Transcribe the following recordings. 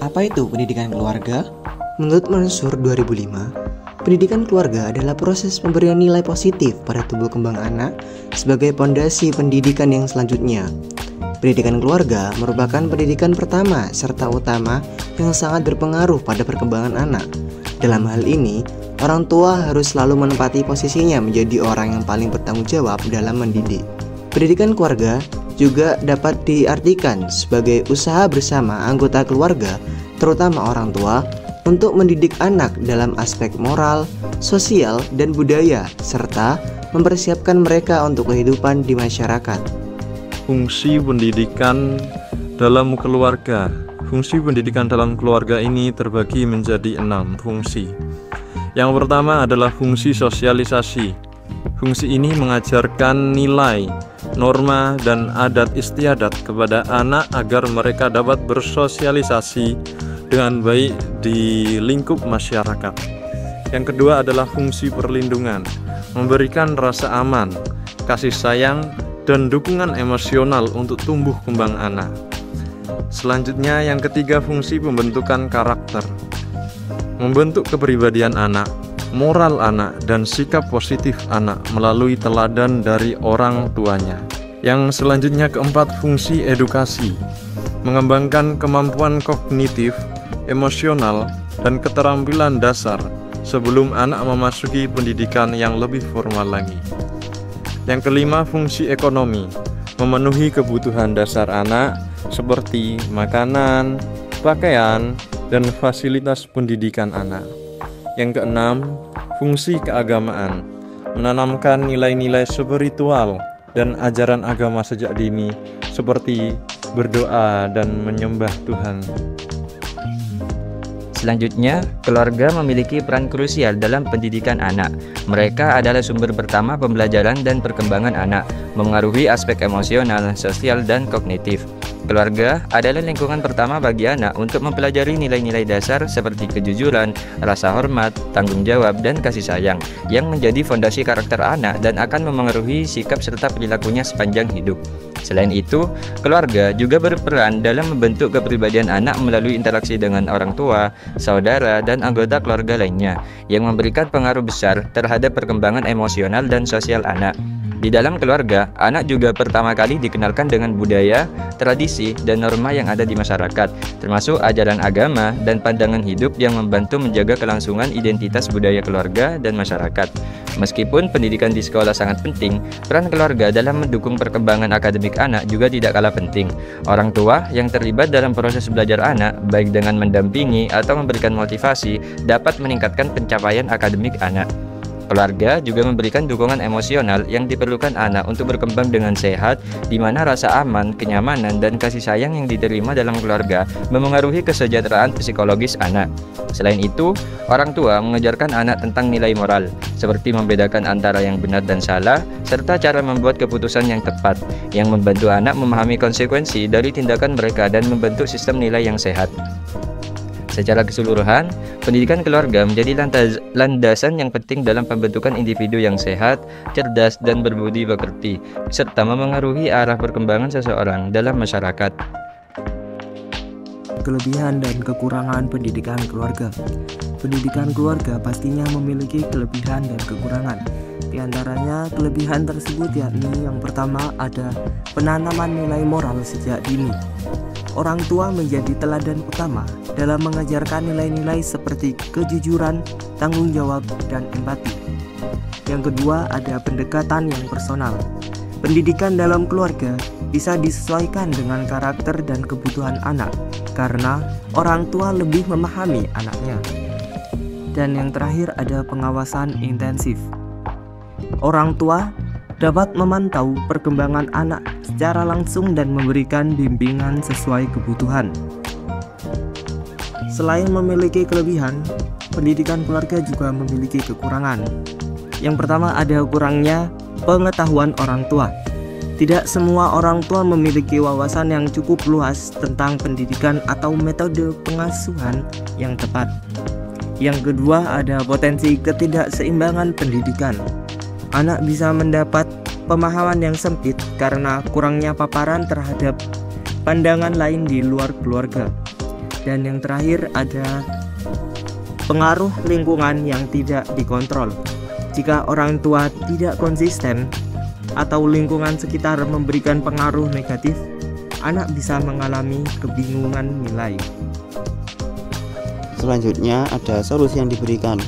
Apa itu pendidikan keluarga? Menurut Mansur 2005, pendidikan keluarga adalah proses pemberian nilai positif pada tumbuh kembang anak sebagai pondasi pendidikan yang selanjutnya. Pendidikan keluarga merupakan pendidikan pertama serta utama yang sangat berpengaruh pada perkembangan anak. Dalam hal ini, orang tua harus selalu menempati posisinya menjadi orang yang paling bertanggung jawab dalam mendidik. Pendidikan keluarga juga dapat diartikan sebagai usaha bersama anggota keluarga, terutama orang tua, untuk mendidik anak dalam aspek moral, sosial, dan budaya, serta mempersiapkan mereka untuk kehidupan di masyarakat. Fungsi pendidikan dalam keluarga. Fungsi pendidikan dalam keluarga ini terbagi menjadi 6 fungsi. Yang pertama adalah fungsi sosialisasi. Fungsi ini mengajarkan nilai, norma, dan adat istiadat kepada anak agar mereka dapat bersosialisasi dengan baik di lingkup masyarakat. Yang kedua adalah fungsi perlindungan, memberikan rasa aman, kasih sayang, dan dukungan emosional untuk tumbuh kembang anak. Selanjutnya yang ketiga, fungsi pembentukan karakter, membentuk kepribadian anak, moral anak, dan sikap positif anak melalui teladan dari orang tuanya. Yang selanjutnya keempat, fungsi edukasi, mengembangkan kemampuan kognitif, emosional, dan keterampilan dasar sebelum anak memasuki pendidikan yang lebih formal lagi. Yang kelima, fungsi ekonomi, memenuhi kebutuhan dasar anak seperti makanan, pakaian, dan fasilitas pendidikan anak. Yang keenam, fungsi keagamaan, menanamkan nilai-nilai spiritual dan ajaran agama sejak dini seperti berdoa dan menyembah Tuhan. Selanjutnya, keluarga memiliki peran krusial dalam pendidikan anak. Mereka adalah sumber pertama pembelajaran dan perkembangan anak, memengaruhi aspek emosional, sosial, dan kognitif. Keluarga adalah lingkungan pertama bagi anak untuk mempelajari nilai-nilai dasar seperti kejujuran, rasa hormat, tanggung jawab, dan kasih sayang, yang menjadi fondasi karakter anak dan akan memengaruhi sikap serta perilakunya sepanjang hidup. Selain itu, keluarga juga berperan dalam membentuk kepribadian anak melalui interaksi dengan orang tua, saudara, dan anggota keluarga lainnya, yang memberikan pengaruh besar terhadap perkembangan emosional dan sosial anak. Di dalam keluarga, anak juga pertama kali dikenalkan dengan budaya, tradisi, dan norma yang ada di masyarakat, termasuk ajaran agama dan pandangan hidup yang membantu menjaga kelangsungan identitas budaya keluarga dan masyarakat. Meskipun pendidikan di sekolah sangat penting, peran keluarga dalam mendukung perkembangan akademik anak juga tidak kalah penting. Orang tua yang terlibat dalam proses belajar anak, baik dengan mendampingi atau memberikan motivasi, dapat meningkatkan pencapaian akademik anak. Keluarga juga memberikan dukungan emosional yang diperlukan anak untuk berkembang dengan sehat, di mana rasa aman, kenyamanan, dan kasih sayang yang diterima dalam keluarga memengaruhi kesejahteraan psikologis anak. Selain itu, orang tua mengajarkan anak tentang nilai moral, seperti membedakan antara yang benar dan salah, serta cara membuat keputusan yang tepat, yang membantu anak memahami konsekuensi dari tindakan mereka dan membentuk sistem nilai yang sehat. Secara keseluruhan, pendidikan keluarga menjadi landasan yang penting dalam pembentukan individu yang sehat, cerdas, dan berbudi pekerti, serta memengaruhi arah perkembangan seseorang dalam masyarakat. Kelebihan dan kekurangan pendidikan keluarga. Pendidikan keluarga pastinya memiliki kelebihan dan kekurangan. Di antaranya kelebihan tersebut yakni yang pertama ada penanaman nilai moral sejak dini. Orang tua menjadi teladan utama dalam mengajarkan nilai-nilai seperti kejujuran, tanggung jawab, dan empati. Yang kedua ada pendekatan yang personal. Pendidikan dalam keluarga bisa disesuaikan dengan karakter dan kebutuhan anak, karena orang tua lebih memahami anaknya. Dan yang terakhir ada pengawasan intensif. Orang tua dapat memantau perkembangan anak secara langsung dan memberikan bimbingan sesuai kebutuhan. Selain memiliki kelebihan, pendidikan keluarga juga memiliki kekurangan. Yang pertama ada kurangnya pengetahuan orang tua. Tidak semua orang tua memiliki wawasan yang cukup luas tentang pendidikan atau metode pengasuhan yang tepat. Yang kedua ada potensi ketidakseimbangan pendidikan. Anak bisa mendapat pemahaman yang sempit karena kurangnya paparan terhadap pandangan lain di luar keluarga. Dan yang terakhir ada pengaruh lingkungan yang tidak dikontrol. Jika orang tua tidak konsisten atau lingkungan sekitar memberikan pengaruh negatif, anak bisa mengalami kebingungan nilai. Selanjutnya ada solusi yang diberikan.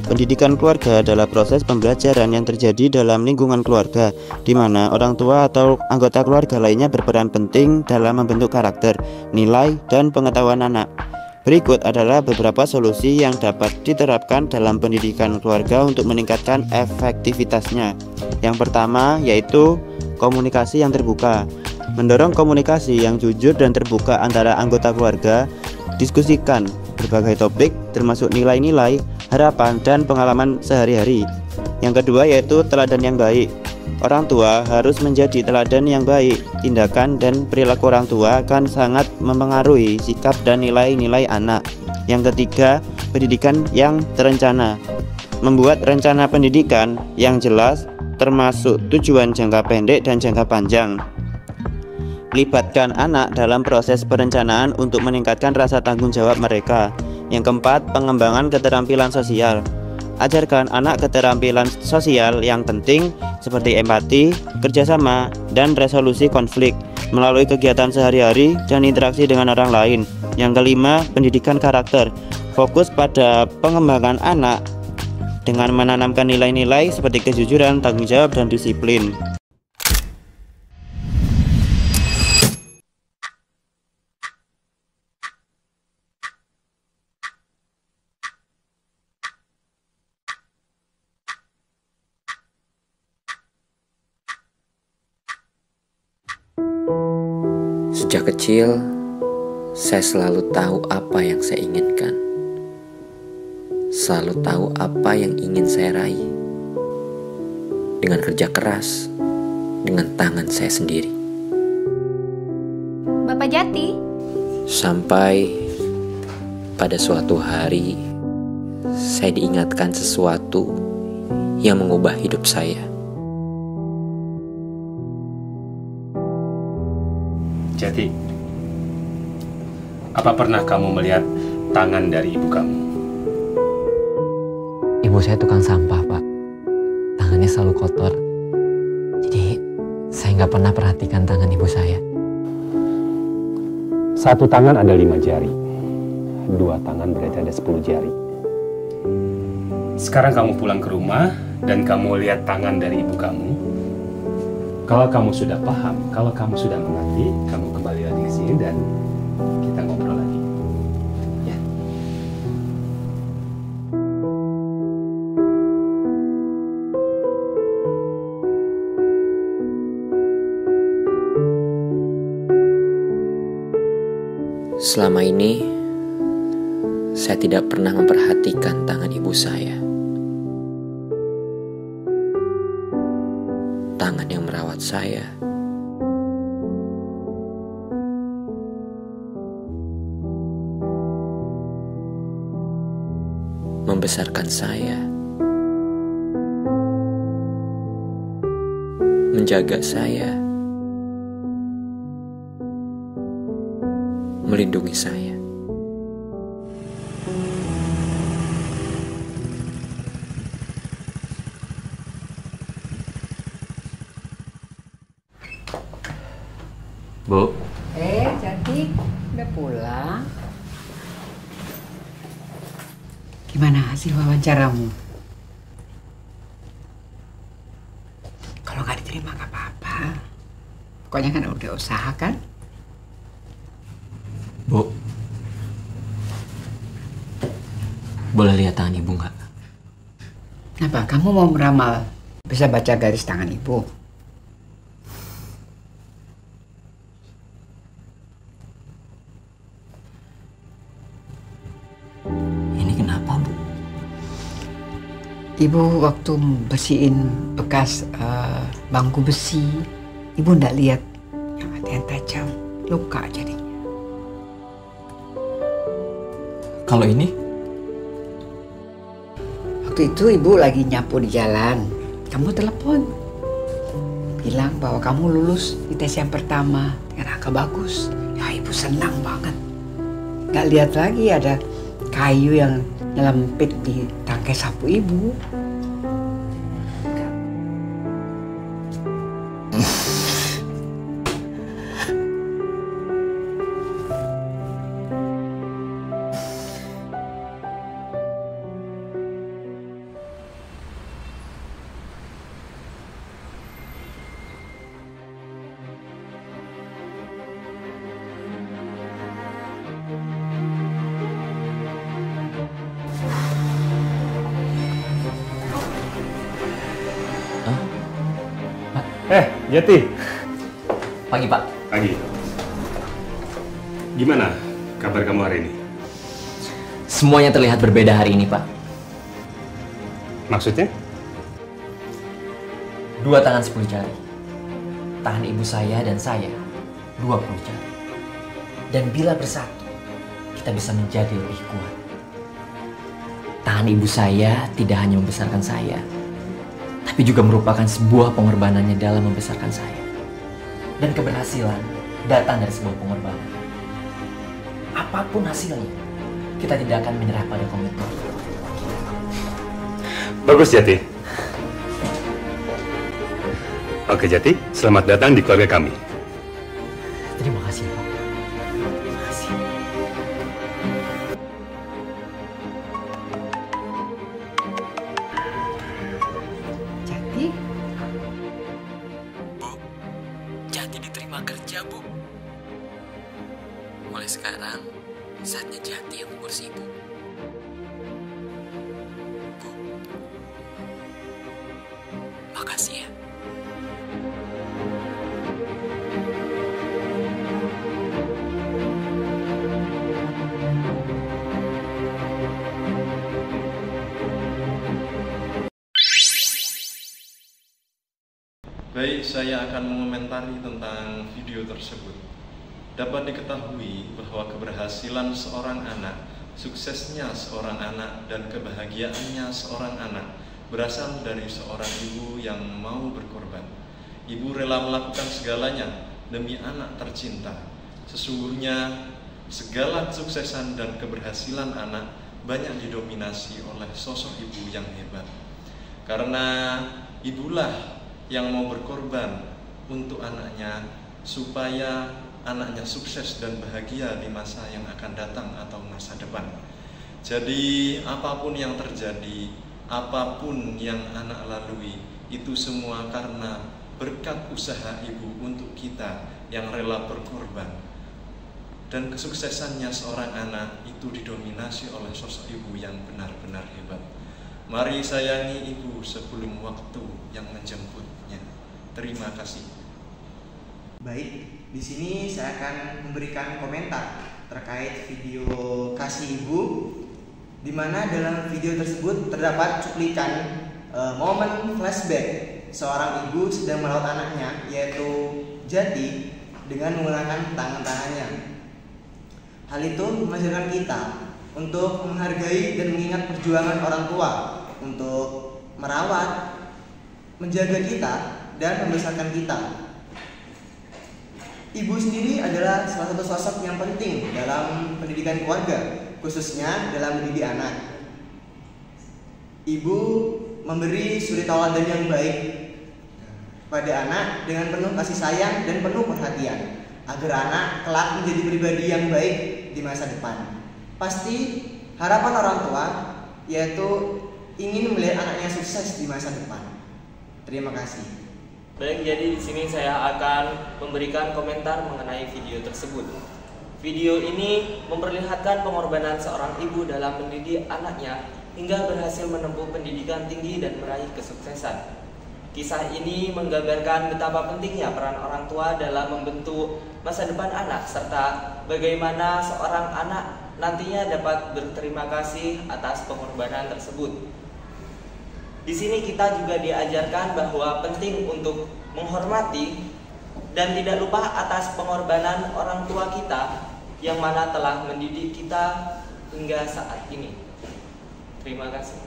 Pendidikan keluarga adalah proses pembelajaran yang terjadi dalam lingkungan keluarga, di mana orang tua atau anggota keluarga lainnya berperan penting dalam membentuk karakter, nilai, dan pengetahuan anak. Berikut adalah beberapa solusi yang dapat diterapkan dalam pendidikan keluarga untuk meningkatkan efektivitasnya. Yang pertama yaitu komunikasi yang terbuka. Mendorong komunikasi yang jujur dan terbuka antara anggota keluarga. Diskusikan berbagai topik termasuk nilai-nilai, harapan, dan pengalaman sehari-hari. Yang kedua yaitu teladan yang baik. Orang tua harus menjadi teladan yang baik. Tindakan dan perilaku orang tua akan sangat mempengaruhi sikap dan nilai-nilai anak. Yang ketiga, pendidikan yang terencana. Membuat rencana pendidikan yang jelas, termasuk tujuan jangka pendek dan jangka panjang. Libatkan anak dalam proses perencanaan untuk meningkatkan rasa tanggung jawab mereka. Yang keempat, pengembangan keterampilan sosial. Ajarkan anak keterampilan sosial yang penting seperti empati, kerjasama, dan resolusi konflik melalui kegiatan sehari-hari dan interaksi dengan orang lain. Yang kelima, pendidikan karakter. Fokus pada pengembangan anak dengan menanamkan nilai-nilai seperti kejujuran, tanggung jawab, dan disiplin. Sejak kecil, saya selalu tahu apa yang saya inginkan. Selalu tahu apa yang ingin saya raih. Dengan kerja keras, dengan tangan saya sendiri. Bapak Jati. Sampai pada suatu hari, saya diingatkan sesuatu yang mengubah hidup saya. Jati, apa pernah kamu melihat tangan dari ibu kamu? Ibu saya tukang sampah, Pak. Tangannya selalu kotor. Jadi, saya nggak pernah perhatikan tangan ibu saya. Satu tangan ada 5 jari. 2 tangan berarti ada 10 jari. Sekarang kamu pulang ke rumah dan kamu lihat tangan dari ibu kamu. Kalau kamu sudah paham, kalau kamu sudah mengerti, kamu kembali lagi ke sini dan kita ngobrol lagi. Ya. Selama ini, saya tidak pernah memperhatikan tangan ibu saya. Tangan yang merawat saya. Membesarkan saya. Menjaga saya. Melindungi saya. Bu. Jati, udah pulang? Gimana hasil wawancaramu? Kalau nggak diterima nggak apa-apa. Pokoknya kan udah usaha kan? Bu. Boleh lihat tangan ibu nggak? Kenapa? Kamu mau meramal bisa baca garis tangan ibu? Ibu waktu bersihin bekas bangku besi, ibu ndak lihat yang ada yang tajam, luka jadinya. Kalau ini? Waktu itu ibu lagi nyapu di jalan, kamu telepon, bilang bahwa kamu lulus di tes yang pertama dengan angka bagus. Ya ibu senang banget. nggak lihat lagi ada kayu yang nyelempit di tangkai sapu ibu. Jati. Pagi, Pak. Pagi. Gimana kabar kamu hari ini? Semuanya terlihat berbeda hari ini, Pak. Maksudnya? 2 tangan 10 jari. Tangan ibu saya dan saya 20 jari. Dan bila bersatu, kita bisa menjadi lebih kuat. Tangan ibu saya tidak hanya membesarkan saya, tapi juga merupakan sebuah pengorbanannya dalam membesarkan saya. Dan keberhasilan datang dari sebuah pengorbanan. Apapun hasilnya, kita tidak akan menyerah pada komitmen. Bagus, Jati. Oke, Jati, selamat datang di keluarga kami. Terima kasih, Pak. Terima kasih. Jati? Bu, Jati diterima kerja, Bu. Mulai sekarang, saatnya Jati yang mengurus Ibu. Bu, makasih ya. Baik, saya akan mengomentari tentang video tersebut. Dapat diketahui bahwa keberhasilan seorang anak, suksesnya seorang anak, dan kebahagiaannya seorang anak berasal dari seorang ibu yang mau berkorban. Ibu rela melakukan segalanya demi anak tercinta. Sesungguhnya segala kesuksesan dan keberhasilan anak banyak didominasi oleh sosok ibu yang hebat. Karena ibulah yang mau berkorban untuk anaknya supaya anaknya sukses dan bahagia di masa yang akan datang atau masa depan. Jadi apapun yang terjadi, apapun yang anak lalui, itu semua karena berkat usaha ibu untuk kita yang rela berkorban. Dan kesuksesannya seorang anak itu didominasi oleh sosok ibu yang benar-benar hebat. Mari sayangi ibu sebelum waktu yang menjemputnya. Terima kasih. Baik, di sini saya akan memberikan komentar terkait video kasih ibu, di mana dalam video tersebut terdapat cuplikan momen flashback seorang ibu sedang merawat anaknya, yaitu Jati, dengan menggunakan tangan-tangannya. Hal itu mengajarkan kita untuk menghargai dan mengingat perjuangan orang tua untuk merawat, menjaga kita, dan membesarkan kita. Ibu sendiri adalah salah satu sosok yang penting dalam pendidikan keluarga, khususnya dalam mendidik anak. Ibu memberi suri tauladan yang baik pada anak dengan penuh kasih sayang dan penuh perhatian, agar anak kelak menjadi pribadi yang baik di masa depan. Pasti harapan orang tua yaitu ingin melihat anaknya sukses di masa depan. Terima kasih. Baik, jadi di sini saya akan memberikan komentar mengenai video tersebut. Video ini memperlihatkan pengorbanan seorang ibu dalam mendidik anaknya hingga berhasil menempuh pendidikan tinggi dan meraih kesuksesan. Kisah ini menggambarkan betapa pentingnya peran orang tua dalam membentuk masa depan anak, serta bagaimana seorang anak nantinya dapat berterima kasih atas pengorbanan tersebut. Di sini kita juga diajarkan bahwa penting untuk menghormati dan tidak lupa atas pengorbanan orang tua kita yang mana telah mendidik kita hingga saat ini. Terima kasih.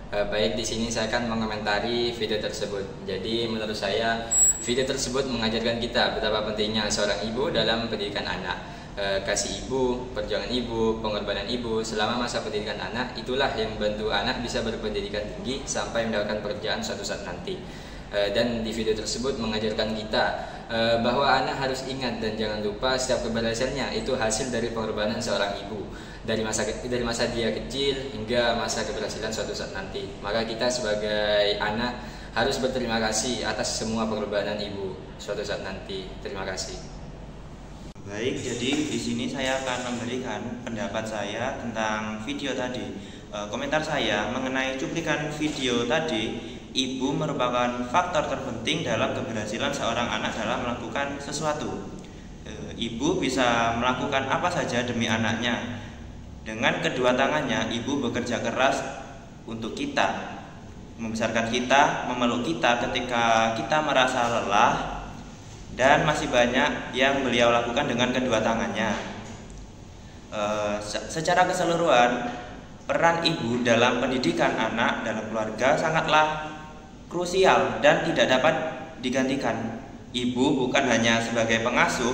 Baik, di sini saya akan mengomentari video tersebut. Jadi menurut saya video tersebut mengajarkan kita betapa pentingnya seorang ibu dalam pendidikan anak. kasih ibu, perjuangan ibu, pengorbanan ibu selama masa pendidikan anak, itulah yang membantu anak bisa berpendidikan tinggi sampai mendapatkan pekerjaan suatu saat nanti. Dan di video tersebut mengajarkan kita bahwa anak harus ingat dan jangan lupa setiap keberhasilannya itu hasil dari pengorbanan seorang ibu dari masa dia kecil hingga masa keberhasilan suatu saat nanti. Maka kita sebagai anak harus berterima kasih atas semua pengorbanan ibu suatu saat nanti. Terima kasih. Baik, jadi di sini saya akan memberikan pendapat saya tentang video tadi. Komentar saya mengenai cuplikan video tadi, ibu merupakan faktor terpenting dalam keberhasilan seorang anak dalam melakukan sesuatu. Ibu bisa melakukan apa saja demi anaknya. Dengan kedua tangannya, ibu bekerja keras untuk kita, membesarkan kita, memeluk kita ketika kita merasa lelah, dan masih banyak yang beliau lakukan dengan kedua tangannya. Secara keseluruhan, peran ibu dalam pendidikan anak dalam keluarga sangatlah krusial dan tidak dapat digantikan. Ibu bukan hanya sebagai pengasuh,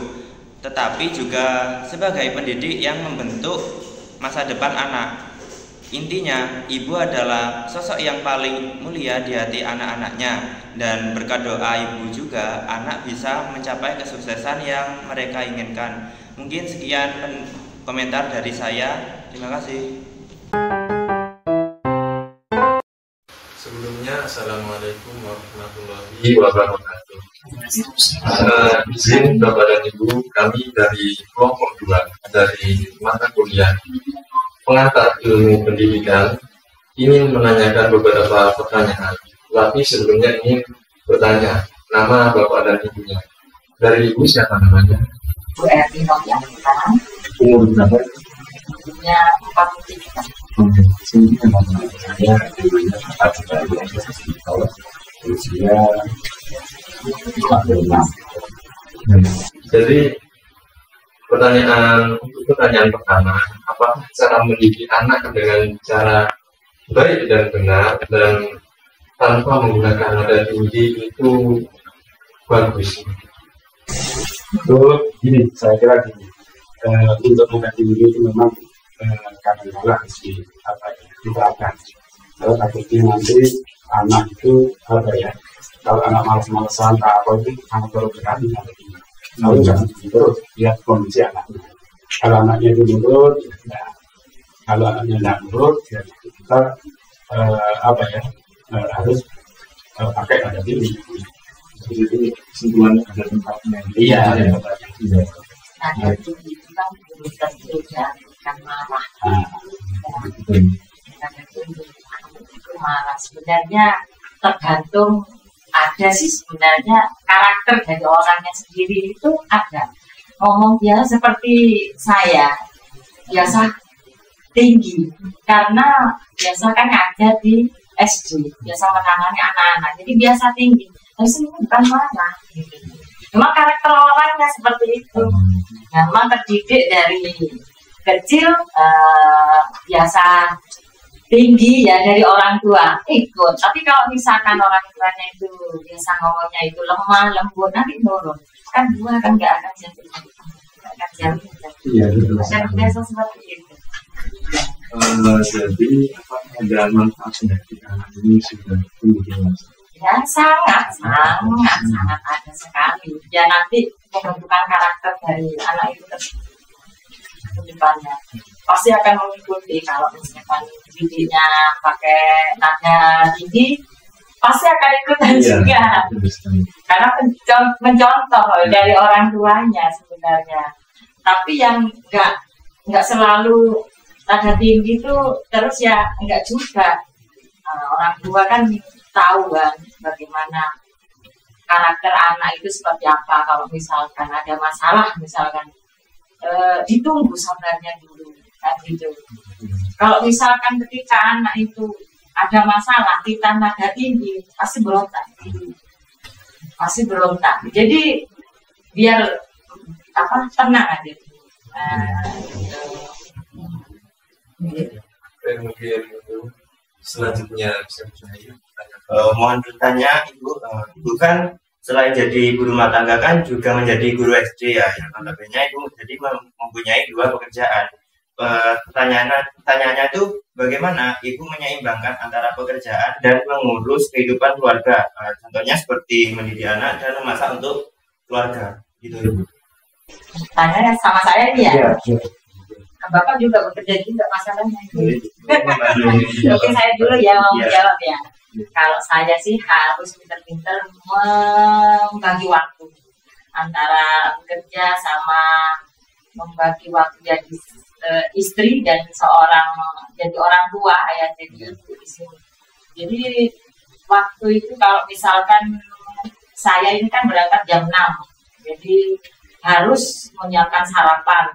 tetapi juga sebagai pendidik yang membentuk masa depan anak. Intinya, ibu adalah sosok yang paling mulia di hati anak-anaknya, dan berkat doa ibu juga anak bisa mencapai kesuksesan yang mereka inginkan. Mungkin sekian komentar dari saya. Terima kasih. Sebelumnya, Assalamualaikum warahmatullahi wabarakatuh. Izin Bapak dan Ibu, kami dari kelompok 2 dari mata kuliah Pengantar Ilmu Pendidikan ingin menanyakan beberapa pertanyaan. Tapi sebelumnya ingin bertanya nama Bapak dan Ibunya. Dari Ibu siapa namanya? Bu Erti Novianita. Umur berapa? Umurnya 43. Sini memang saya ibunya ada yang usia 46. Jadi pertanyaan pertama, apakah cara mendidik anak dengan cara baik dan benar dan tanpa menggunakan nada tinggi itu bagus? Gini, saya kira gini, untuk nada tinggi itu memang kadang-kadang harus diterapkan. Kalau takutnya nanti anak itu kalau anak malas-malasan apa itu anak baru berani nada tinggi. Kalau jangan terus lihat kondisi anaknya. Kalau anaknya itu nurut, ya. Kalau anaknya tidak nurut, ya kita harus pakai nada tinggi. Jadi itu kesimpulan ada tempatnya. Iya, ada tempatnya. Nada tinggi itu kan belum tentu kan marah. Nada tinggi itu marah. Sebenarnya tergantung. Ada sih sebenarnya karakter dari orangnya sendiri itu ada. Ngomong dia seperti saya biasa tinggi karena biasa kan ada di SD biasa menangani anak-anak jadi biasa tinggi. Tapi sebenarnya bukan marah. Cuma karakter orangnya seperti itu. Memang terdidik dari kecil biasa tinggi ya dari orang tua ikut. Tapi kalau misalkan orang tuanya itu biasa ngomongnya itu lemah lembut nanti nurun kan dua kan nggak akan jadi biasa seperti itu. Jadi ada manfaatnya jika anak ini sudah tumbuh dewasa? Ya sangat ada sekali. Ya nanti pembentukan karakter dari anak itu ke depannya pasti akan mengikuti. Kalau misalkan didiknya pakai nada tinggi pasti akan ikutan juga karena mencontoh dari orang tuanya sebenarnya. Tapi yang nggak selalu nada tinggi itu terus ya enggak juga. Orang tua kan tahu kan bagaimana karakter anak itu seperti apa. Kalau misalkan ada masalah misalkan ditunggu sabarnya dulu kan gitu. Kalau misalkan ketika anak itu ada masalah kita nada tinggi pasti berontak. Jadi biar tenang aja. Mungkin selanjutnya bisa saya mohon bertanya Ibu, Ibu kan selain jadi ibu rumah tangga kan juga menjadi guru SD ya, yang notabene ibu jadi mempunyai 2 pekerjaan. Pertanyaannya itu bagaimana ibu menyeimbangkan antara pekerjaan dan mengurus kehidupan keluarga, contohnya seperti mendidik anak dan memasak untuk keluarga gitu ibu. Tanya sama saya dia. Iya. Bapak juga bekerja juga masalahnya. Oke, saya dulu ya mau jawab ya. Kalau saya sih harus pintar-pintar membagi waktu antara bekerja sama membagi waktu jadi istri dan jadi orang tua ya, jadi ibu di sini. Jadi waktu itu kalau misalkan saya ini kan berangkat jam 6, jadi harus menyiapkan sarapan,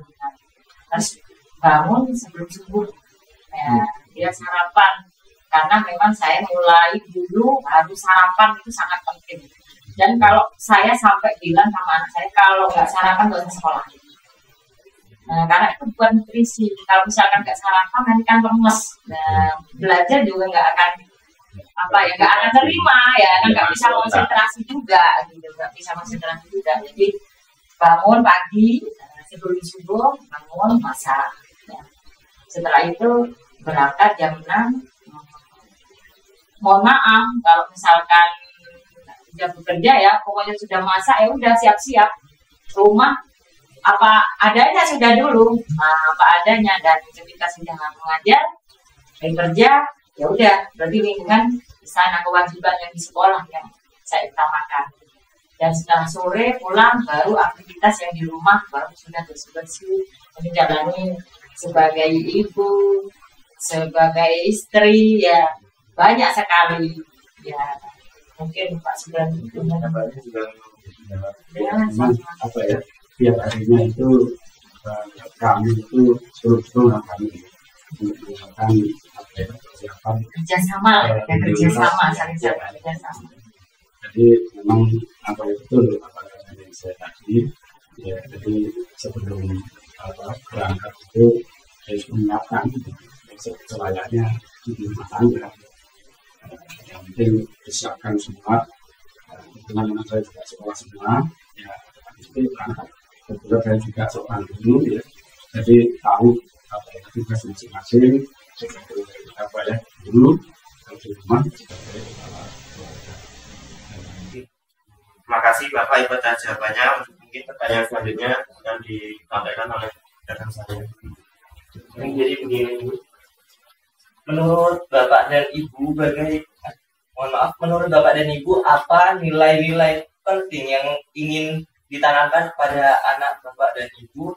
harus bangun sebelum subuh ya, dia sarapan karena memang saya mulai dulu harus sarapan itu sangat penting. Dan kalau saya sampai bilang sama anak saya kalau nggak sarapan nggak usah sekolah. Nah, karena itu bukan nutrisi. Kalau misalkan nggak sarapan nanti kan lemes. Nah, belajar juga nggak akan nggak akan terima ya, kan nggak bisa konsentrasi juga gitu, nggak bisa konsentrasi juga. Jadi bangun pagi sebelum subuh, bangun masak. Ya. Setelah itu berangkat jam 6. Mohon maaf kalau misalkan sudah bekerja ya, pokoknya sudah masak ya udah siap-siap. Rumah apa adanya sudah dulu, apa adanya, dan ketika sudah mengajar, kerja, ya udah berarti lingkungan di sana kewajiban yang di sekolah yang saya utamakan. Dan setelah sore pulang baru aktivitas yang di rumah baru sudah bersih-bersih, menjalani sebagai ibu, sebagai istri ya banyak sekali ya. Mungkin Pak sudah punya apa ya, tiap harinya itu kami itu suruh kami melakukan persiapan kerjasama saling kerjasama. Jadi memang apa itu apa yang saya tadi ya, jadi sebelum berangkat itu harus menyiapkan selayaknya di rumah tangga. Yang penting disiapkan semua. Teman-teman saya juga sekolah semua, ya itu berangkat. Kebetulan saya juga seorang guru ya, jadi tahu apa ya tugas masing-masing sebagai apa ya guru di rumah sebagai kepala keluarga. Terima kasih Bapak Ibu atas jawabannya. Mungkin pertanyaan selanjutnya akan disampaikan oleh rekan saya. Jadi begini, menurut Bapak dan Ibu menurut Bapak dan Ibu apa nilai-nilai penting yang ingin ditanamkan kepada anak Bapak dan Ibu?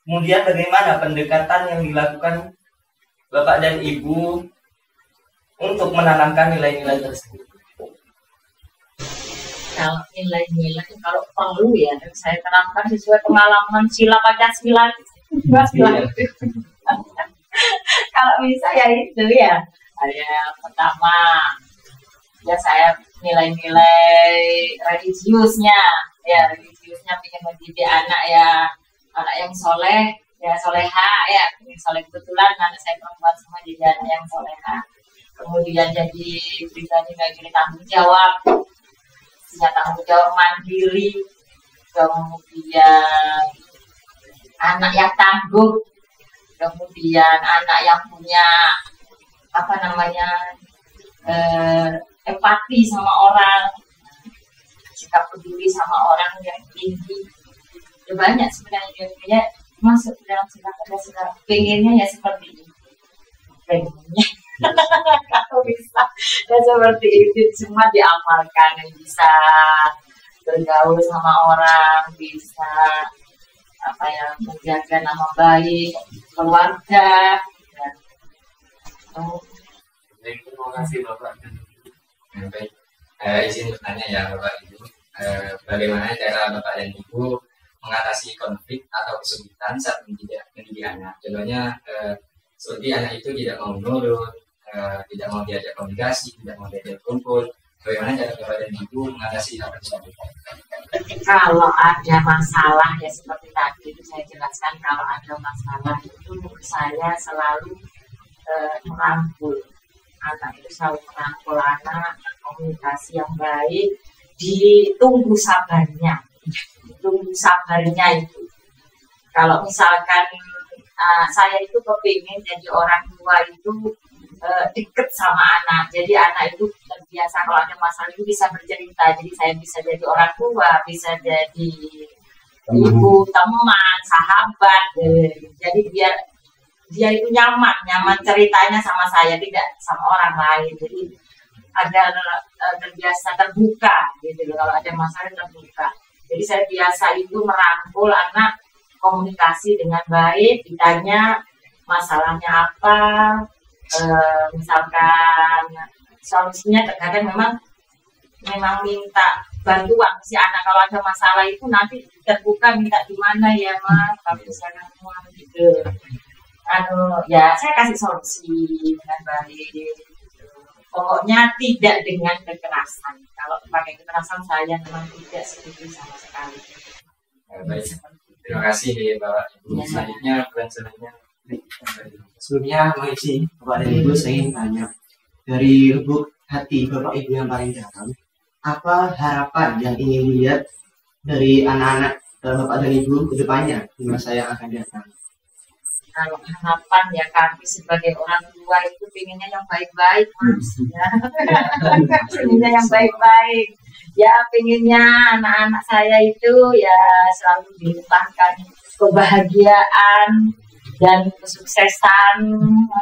Kemudian bagaimana pendekatan yang dilakukan Bapak dan Ibu untuk menanamkan nilai-nilai tersebut? Kalau nilai-nilai kalau perlu ya saya terangkan sesuai pengalaman sila Pancasila. Kalau bisa ya itu ya. Pertama ya saya nilai-nilai religiusnya pengen mendidik anak ya, anak yang soleh ya, soleha ya, soleh. Kebetulan anak saya perempuan semua jadi anak yang soleha. Kemudian jadi pribadi yang tanggung jawab, mandiri, kemudian anak yang tangguh, kemudian anak yang punya empati sama orang, sikap peduli sama orang yang tinggi. Ya banyak sebenarnya dia masuk dalam segala pengennya ya seperti ini. Pengennya kalau bisa ya seperti itu, semua diamalkan, bisa bergaul sama orang, bisa menjaga nama baik keluarga. Terima kasih Bapak. Baik, izin bertanya ya Bapak Ibu, bagaimana cara Bapak dan Ibu mengatasi konflik atau kesulitan saat mendidik anak? Contohnya seperti anak itu tidak mau nurut, tidak mau diajak komunikasi, tidak mau diajak kumpul. Bagaimana cara Bapak dan Ibu mengatasi hal tersebut? Kalau ada masalah ya seperti tadi itu saya jelaskan, kalau ada masalah itu saya selalu merangkul anak, itu selalu merangkul anak, komunikasi yang baik, ditunggu sabarnya. Tunggu sabarnya itu. Kalau misalkan saya itu kepingin jadi orang tua itu deket sama anak. Jadi anak itu terbiasa kalau ada masalah itu bisa bercerita. Jadi saya bisa jadi orang tua, bisa jadi ibu, teman, sahabat. Jadi biar dia itu nyaman ceritanya sama saya, tidak sama orang lain. Jadi ada terbiasa terbuka gitu loh. Kalau ada masalah terbuka. Jadi saya biasa itu merangkul anak, komunikasi dengan baik, ditanya masalahnya apa, misalkan solusinya terkadang memang minta bantuan si anak. Kalau ada masalah itu nanti terbuka minta gimana ya mas, kalau misalkan gitu. Ya saya kasih solusi dengan baik. Pokoknya tidak dengan kekerasan. Kalau pakai kekerasan saya memang tidak setuju sama sekali. Baik. Terima kasih Bapak Ibu. Selanjutnya Sebelumnya mengisi Bapak dan Ibu, saya ingin tanya dari lubuk hati Bapak Ibu yang paling dalam, apa harapan yang ingin dilihat dari anak-anak Bapak dan Ibu ke depannya di masa yang akan datang? Kalau harapan ya kami sebagai orang tua itu pinginnya yang baik-baik mas, ya. Pinginnya yang baik-baik. Ya pinginnya anak-anak saya itu ya selalu dilimpahkan kebahagiaan dan kesuksesan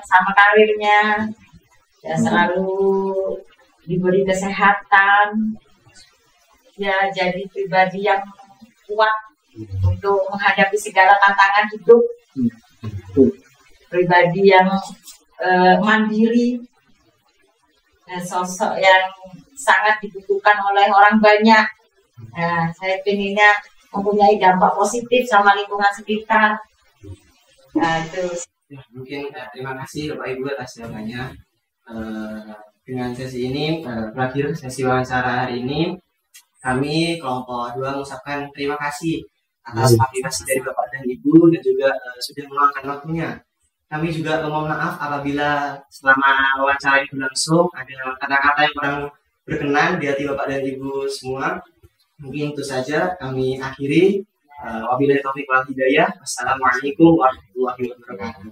sama karirnya. Ya selalu diberi kesehatan. Ya jadi pribadi yang kuat untuk menghadapi segala tantangan hidup. Pribadi yang mandiri, sosok yang sangat dibutuhkan oleh orang banyak. Nah, saya pinginnya mempunyai dampak positif sama lingkungan sekitar. Nah, itu. Ya, mungkin terima kasih Bapak Ibu atas jawabannya. Dengan sesi ini berakhir sesi wawancara hari ini. Kami kelompok 2 mengucapkan terima kasih atas partisipasi dari Bapak dan Ibu dan juga sudah meluangkan waktunya. Kami juga mohon maaf apabila selama wawancara ini berlangsung ada kata-kata yang kurang berkenan di hati Bapak dan Ibu semua. Mungkin itu saja kami akhiri. Wabillahi taufiq wal hidayah. Wassalamualaikum warahmatullahi wabarakatuh.